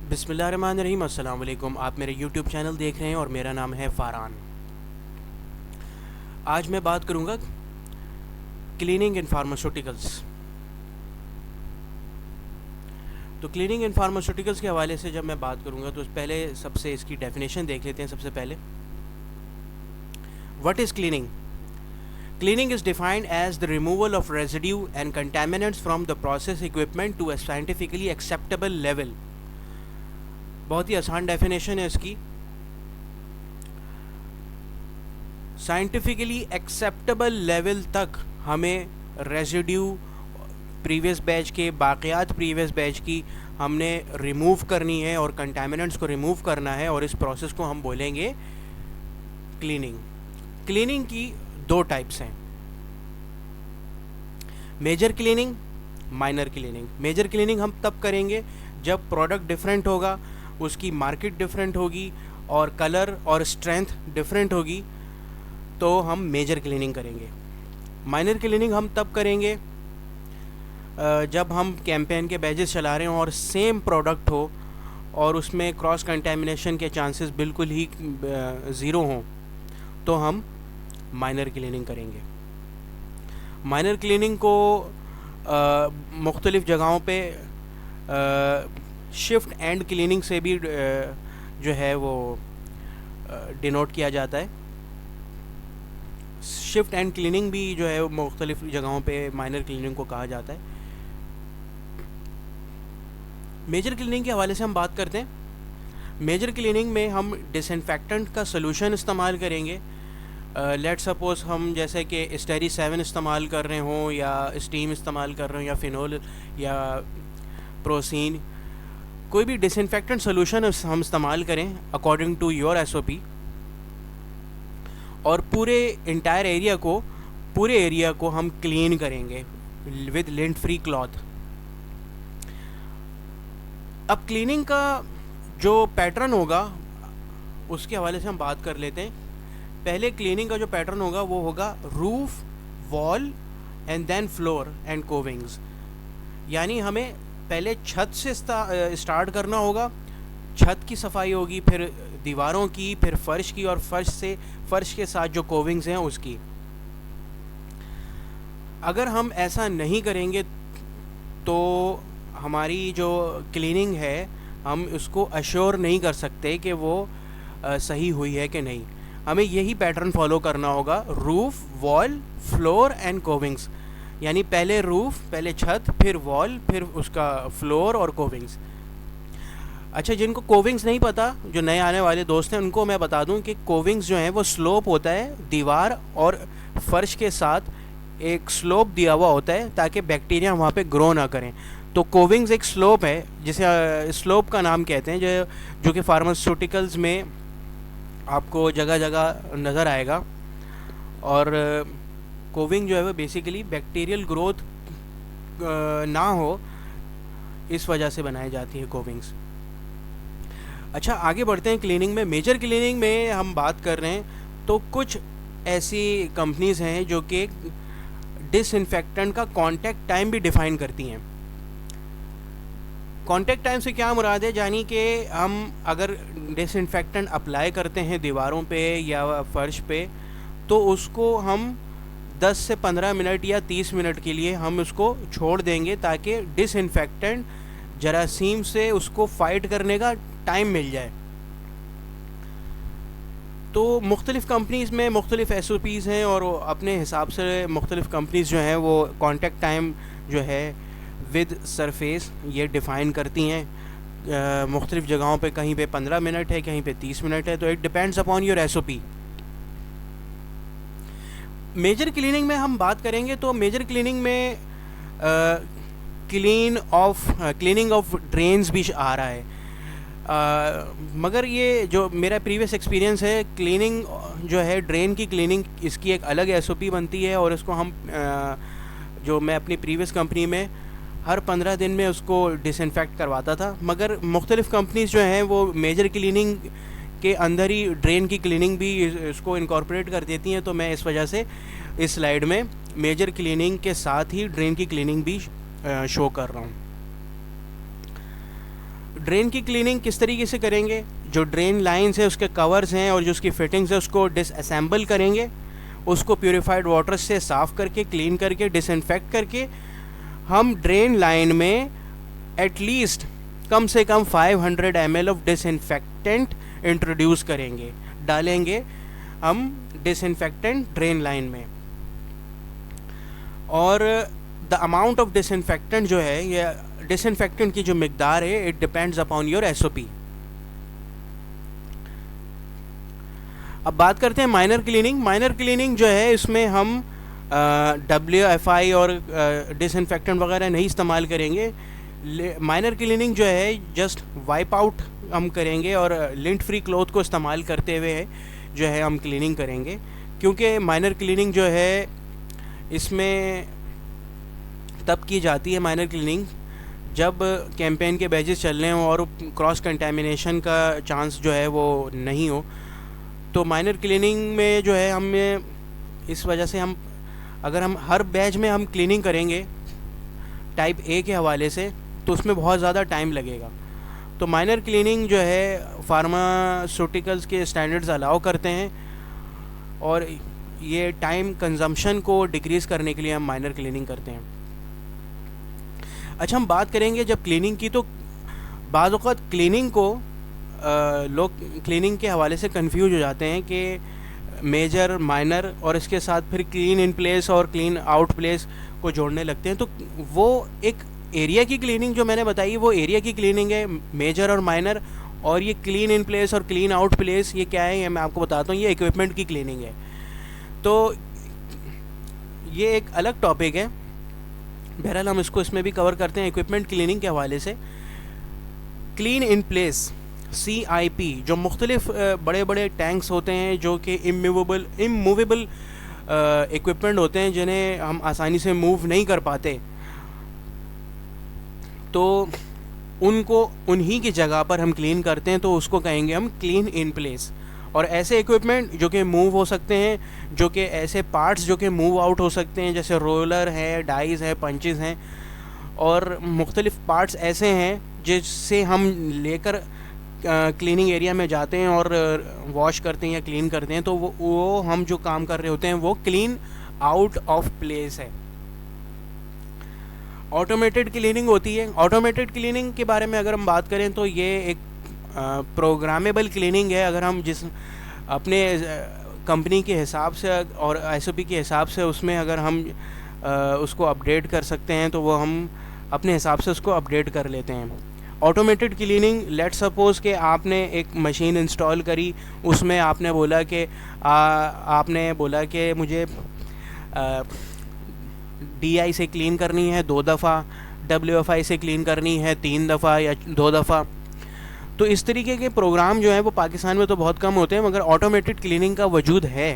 बिस्मिल्लाहिर्रहमानिर्रहीम। अस्सलाम वालेकुम। आप मेरे यूट्यूब चैनल देख रहे हैं और मेरा नाम है फ़ारान। आज मैं बात करूंगा क्लीनिंग इन फार्मास्यूटिकल्स। तो क्लीनिंग इन फार्मास्यूटिकल्स के हवाले से जब मैं बात करूंगा तो पहले सबसे इसकी डेफिनेशन देख लेते हैं। सबसे पहले, what is cleaning? Cleaning is defined as the removal of residue and contaminants from the process equipment to a scientifically acceptable level। बहुत ही आसान डेफिनेशन है इसकी। साइंटिफिकली एक्सेप्टेबल लेवल तक हमें रेजिड्यू प्रीवियस बैच के बाक़ियात प्रीवियस बैच की हमने remove करनी है और कंटामिनेंट्स को रिमूव करना है, और इस प्रोसेस को हम बोलेंगे क्लीनिंग। क्लीनिंग की दो टाइप्स हैं, major cleaning, minor cleaning. Major cleaning हम तब करेंगे जब प्रोडक्ट डिफरेंट होगा, उसकी मार्केट डिफरेंट होगी और कलर और स्ट्रेंथ डिफरेंट होगी, तो हम मेजर क्लीनिंग करेंगे। माइनर क्लीनिंग हम तब करेंगे जब हम कैंपेन के बैचेस चला रहे हों और सेम प्रोडक्ट हो और उसमें क्रॉस कंटेमिनेशन के चांसेस बिल्कुल ही ज़ीरो हों, तो हम माइनर क्लीनिंग करेंगे। माइनर क्लीनिंग को मुख्तलिफ़ जगहों पे शिफ्ट एंड क्लीनिंग से भी जो है वो डिनोट किया जाता है। शिफ्ट एंड क्लीनिंग भी जो है मुख्तलिफ़ जगहों पे माइनर क्लीनिंग को कहा जाता है। मेजर क्लीनिंग के हवाले से हम बात करते हैं। मेजर क्लीनिंग में हम डिसइंफेक्टेंट का सोल्यूशन इस्तेमाल करेंगे। लेट सपोज़ हम जैसे कि स्टेरी 7 इस्तेमाल कर रहे हों या स्टीम इस्तेमाल कर रहे हों या फिनोल या प्रोसीन, कोई भी डिसइंफेक्टेंट सोल्यूशन हम इस्तेमाल करें अकॉर्डिंग टू योर SOP, और पूरे एरिया को हम क्लीन करेंगे विद लिंट फ्री क्लॉथ। अब क्लीनिंग का जो पैटर्न होगा उसके हवाले से हम बात कर लेते हैं। पहले क्लीनिंग का जो पैटर्न होगा वो होगा roof, wall and then floor and covings. यानी हमें पहले छत से स्टार्ट करना होगा। छत की सफाई होगी, फिर दीवारों की, फिर फर्श की, और फर्श के साथ जो कोविंग्स हैं उसकी। अगर हम ऐसा नहीं करेंगे तो हमारी जो क्लीनिंग है हम उसको अश्योर नहीं कर सकते कि वो सही हुई है कि नहीं। हमें यही पैटर्न फॉलो करना होगा, roof, wall, floor and covings. यानी पहले रूफ, पहले छत, फिर वॉल, फिर उसका फ्लोर और कोविंग्स। अच्छा, जिनको कोविंग्स नहीं पता, जो नए आने वाले दोस्त हैं, उनको मैं बता दूं कि कोविंग्स जो हैं वो स्लोप होता है, दीवार और फर्श के साथ एक स्लोप दिया हुआ होता है ताकि बैक्टीरिया वहाँ पे ग्रो ना करें। तो कोविंग्स एक स्लोप है जिसे स्लोप का नाम कहते हैं, जो कि फार्मास्यूटिकल्स में आपको जगह जगह नज़र आएगा। और कोविंग जो है वो बेसिकली बैक्टीरियल ग्रोथ ना हो, इस वजह से बनाई जाती है कोविंग्स। अच्छा, आगे बढ़ते हैं क्लीनिंग में। मेजर क्लीनिंग में हम बात कर रहे हैं तो कुछ ऐसी कंपनीज़ हैं जो कि डिसइंफेक्टेंट का कॉन्टैक्ट टाइम भी डिफ़ाइन करती हैं। कॉन्टैक्ट टाइम से क्या मुराद है? यानी कि हम अगर डिसइंफेक्टेंट अप्लाई करते हैं दीवारों पे या फर्श पे, तो उसको हम 10 से 15 मिनट या 30 मिनट के लिए हम उसको छोड़ देंगे ताकि डिसइंफेक्टेंट जरासीम से उसको फाइट करने का टाइम मिल जाए। तो मुख्तलिफ़ कंपनीज़ में मुख्तलिफ़ SOPs हैं और अपने हिसाब से मुख्तलिफ़ कंपनीज़ जो हैं वो कॉन्टैक्ट टाइम जो है विद सरफेस ये डिफ़ाइन करती हैं। मुख्तलिफ़ जगहों पे कहीं पे 15 मिनट है, कहीं पे 30 मिनट है, तो it depends upon your SOP। Major cleaning में हम बात करेंगे तो मेजर क्लीनिंग में क्लीनिंग ऑफ ड्रेन्स भी आ रहा है। मगर ये जो मेरा प्रीवियस एक्सपीरियंस है, क्लीनिंग जो है ड्रेन की क्लीनिंग, इसकी एक अलग SOP बनती है और इसको हम जो मैं अपनी प्रीवियस कंपनी में हर 15 दिन में उसको डिसइंफेक्ट करवाता था। मगर मुख्तलिफ़ कंपनीज़ जो हैं वो मेजर क्लीनिंग के अंदर ही ड्रेन की क्लीनिंग भी इसको इनकॉर्पोरेट कर देती हैं। तो मैं इस वजह से इस स्लाइड में मेजर क्लीनिंग के साथ ही ड्रेन की क्लीनिंग भी शो कर रहा हूँ। ड्रेन की क्लीनिंग किस तरीके से करेंगे, जो ड्रेन लाइन्स है उसके कवर्स हैं और जो उसकी फिटिंग्स है उसको डिसअसेंबल करेंगे, उसको प्योरीफाइड वाटर से साफ़ करके, क्लीन करके, डिसइंफेक्ट करके हम ड्रेन लाइन में एटलीस्ट कम से कम 500 ml ऑफ डिसइंफेक्टेंट इंट्रोड्यूस करेंगे, डालेंगे हम डिसइंफेक्टेंट ड्रेन लाइन में। और द अमाउंट ऑफ डिसइंफेक्टेंट जो है, ये डिसइंफेक्टेंट की जो मिकदार है, it depends upon your SOP। अब बात करते हैं माइनर क्लीनिंग। माइनर क्लीनिंग जो है इसमें हम WFI और डिसइंफेक्टेंट वगैरह नहीं इस्तेमाल करेंगे। माइनर क्लीनिंग जो है जस्ट वाइप आउट हम करेंगे और लिंट फ्री क्लॉथ को इस्तेमाल करते हुए जो है हम क्लीनिंग करेंगे, क्योंकि माइनर क्लीनिंग जो है इसमें तब की जाती है माइनर क्लीनिंग जब कैंपेन के बैचेस चल रहे हों और क्रॉस कंटेमिनेशन का चांस जो है वो नहीं हो। तो माइनर क्लीनिंग में जो है हम इस वजह से हम अगर हम हर बैच में हम क्लीनिंग करेंगे टाइप A के हवाले से तो उसमें बहुत ज़्यादा टाइम लगेगा। तो माइनर क्लीनिंग जो है फार्मास्यूटिकल्स के स्टैंडर्ड्स अलाउ करते हैं और ये टाइम कंजम्पशन को डिक्रीज़ करने के लिए हम माइनर क्लीनिंग करते हैं। अच्छा, हम बात करेंगे जब क्लीनिंग की, तो बाज़ औक़ात क्लीनिंग को लोग क्लीनिंग के हवाले से कंफ्यूज हो जाते हैं कि मेजर, माइनर और इसके साथ फिर क्लीन इन प्लेस और क्लीन आउट प्लेस को जोड़ने लगते हैं। तो वो एक एरिया की क्लीनिंग जो मैंने बताई वो एरिया की क्लीनिंग है, मेजर और माइनर। और ये क्लीन इन प्लेस और क्लीन आउट प्लेस ये क्या है, ये मैं आपको बताता हूँ। ये इक्विपमेंट की क्लीनिंग है, तो ये एक अलग टॉपिक है। बहरहाल हम इसमें भी कवर करते हैं इक्विपमेंट क्लीनिंग के हवाले से। क्लीन इन प्लेस CIP जो मुख्तलिफ बड़े बड़े टैंक्स होते हैं जो कि इमूवेबल इक्विपमेंट होते हैं जिन्हें हम आसानी से मूव नहीं कर पाते, तो उनको उन्हीं की जगह पर हम क्लीन करते हैं, तो उसको कहेंगे हम क्लीन इन प्लेस। और ऐसे इक्विपमेंट जो कि मूव हो सकते हैं, जो कि ऐसे पार्ट्स जो कि मूव आउट हो सकते हैं, जैसे रोलर है, डाइज है, पंचेस हैं, और मुख्तलिफ पार्ट्स ऐसे हैं जिससे हम लेकर क्लीनिंग एरिया में जाते हैं और वॉश करते हैं या क्लीन करते हैं, तो वो हम जो काम कर रहे होते हैं वो क्लीन आउट ऑफ प्लेस है। ऑटोमेटेड क्लीनिंग होती है। ऑटोमेटेड क्लीनिंग के बारे में अगर हम बात करें तो ये एक प्रोग्रामेबल क्लीनिंग है। अगर हम जिस अपने कंपनी के हिसाब से और SOP के हिसाब से उसमें अगर हम उसको अपडेट कर सकते हैं तो वो हम अपने हिसाब से उसको अपडेट कर लेते हैं। ऑटोमेटेड क्लीनिंग, लेट सपोज़ कि आपने एक मशीन इंस्टॉल करी, उसमें आपने बोला कि मुझे DI से क्लीन करनी है 2 दफ़ा, WFI से क्लीन करनी है 3 दफ़ा या 2 दफ़ा। तो इस तरीके के प्रोग्राम जो हैं वो पाकिस्तान में तो बहुत कम होते हैं, मगर ऑटोमेटेड क्लीनिंग का वजूद है।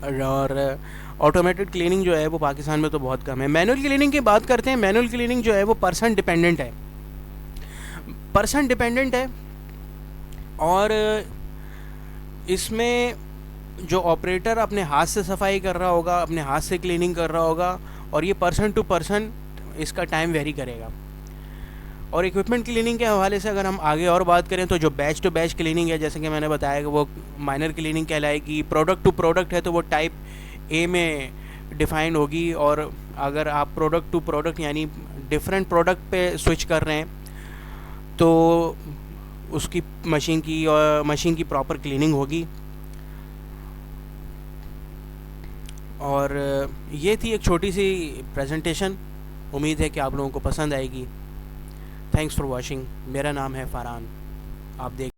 और ऑटोमेटेड क्लीनिंग जो है वो पाकिस्तान में तो बहुत कम है। मैनुअल क्लीनिंग की बात करते हैं। मैनुअल क्लीनिंग जो है वो पर्सन डिपेंडेंट है, और इसमें जो ऑपरेटर अपने हाथ से सफाई कर रहा होगा, अपने हाथ से क्लीनिंग कर रहा होगा, और ये पर्सन टू पर्सन इसका टाइम वेरी करेगा। और इक्विपमेंट क्लीनिंग के हवाले से अगर हम आगे और बात करें तो जो बैच टू बैच क्लीनिंग है, जैसे कि मैंने बताया कि वो माइनर क्लीनिंग कहलाएगी। प्रोडक्ट टू प्रोडक्ट है तो वो टाइप A में डिफ़ाइन होगी, और अगर आप प्रोडक्ट टू प्रोडक्ट यानी डिफरेंट प्रोडक्ट पे स्विच कर रहे हैं तो उसकी मशीन की प्रॉपर क्लीनिंग होगी। और ये थी एक छोटी सी प्रेजेंटेशन। उम्मीद है कि आप लोगों को पसंद आएगी। Thanks for watching. मेरा नाम है फ़रहान, आप देख